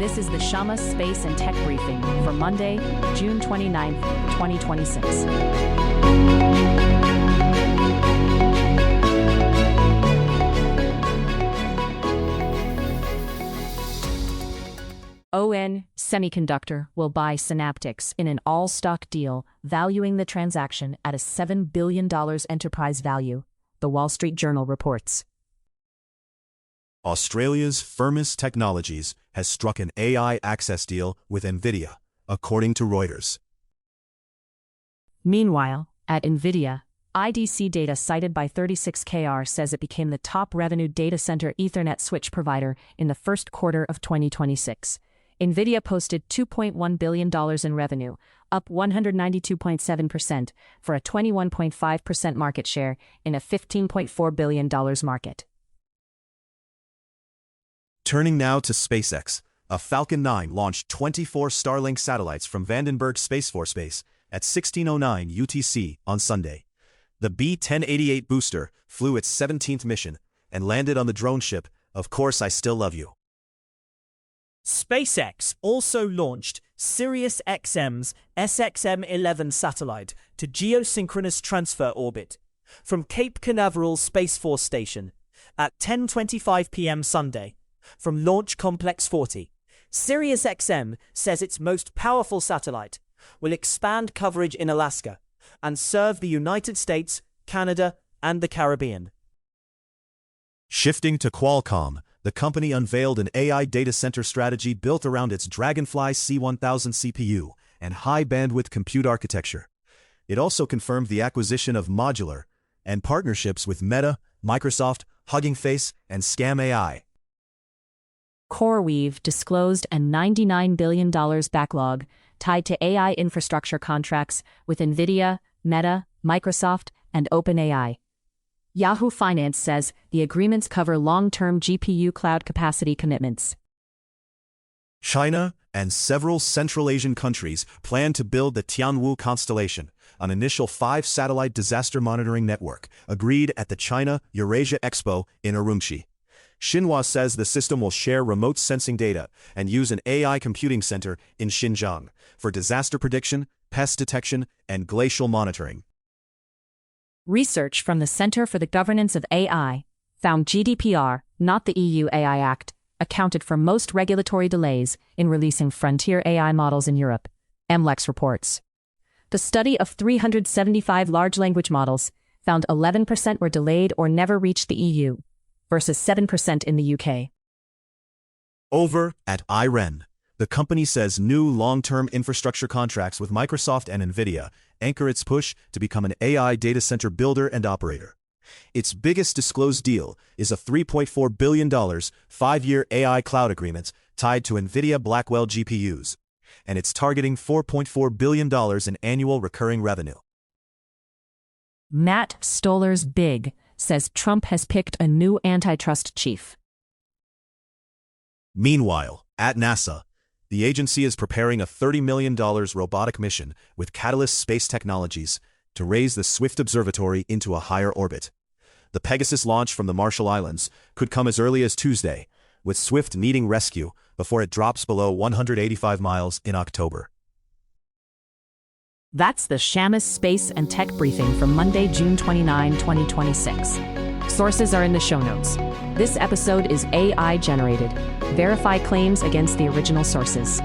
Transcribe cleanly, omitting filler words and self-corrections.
This is the Shammas Space and Tech Briefing for Monday, June 29th, 2026. ON Semiconductor will buy Synaptics in an all-stock deal, valuing the transaction at a $7 billion enterprise value, the Wall Street Journal reports. Australia's Firmus Technologies has struck an AI access deal with NVIDIA, according to Reuters. Meanwhile, at NVIDIA, IDC data cited by 36KR says it became the top revenue data center Ethernet switch provider in the first quarter of 2026. NVIDIA posted $2.1 billion in revenue, up 192.7%, for a 21.5% market share in a $15.4 billion market. Turning now to SpaceX, a Falcon 9 launched 24 Starlink satellites from Vandenberg Space Force Base at 16:09 UTC on Sunday. The B-1088 booster flew its 17th mission and landed on the drone ship, Of Course I Still Love You. SpaceX also launched SiriusXM's SXM-11 satellite to geosynchronous transfer orbit from Cape Canaveral Space Force Station at 10:25 p.m. Sunday from Launch Complex 40. SiriusXM says its most powerful satellite will expand coverage in Alaska and serve the United States, Canada, and the Caribbean. Shifting to Qualcomm, the company unveiled an AI data center strategy built around its Dragonfly C1000 CPU and high-bandwidth compute architecture. It also confirmed the acquisition of Modular and partnerships with Meta, Microsoft, Hugging Face, and Scam AI. CoreWeave disclosed a $99 billion backlog tied to AI infrastructure contracts with NVIDIA, Meta, Microsoft, and OpenAI. Yahoo Finance says the agreements cover long-term GPU cloud capacity commitments. China and several Central Asian countries plan to build the Tianwu constellation, an initial 5-satellite disaster monitoring network, agreed at the China-Eurasia Expo in Urumqi. Xinhua says the system will share remote sensing data and use an AI computing center in Xinjiang for disaster prediction, pest detection, and glacial monitoring. Research from the Center for the Governance of AI found GDPR, not the EU AI Act, accounted for most regulatory delays in releasing frontier AI models in Europe, MLEX reports. The study of 375 large language models found 11% were delayed or never reached the EU, versus 7% in the UK. Over at IREN, the company says new long-term infrastructure contracts with Microsoft and NVIDIA anchor its push to become an AI data center builder and operator. Its biggest disclosed deal is a $3.4 billion 5-year AI cloud agreement tied to NVIDIA Blackwell GPUs, and it's targeting $4.4 billion in annual recurring revenue. Matt Stoller's Big says Trump has picked a new antitrust chief. Meanwhile, at NASA, the agency is preparing a $30 million robotic mission with Catalyst Space Technologies to raise the Swift Observatory into a higher orbit. The Pegasus launch from the Marshall Islands could come as early as Tuesday, with Swift needing rescue before it drops below 185 miles in October. That's the Shammas Space and Tech Briefing for Monday, June 29, 2026. Sources are in the show notes. This episode is AI generated. Verify claims against the original sources.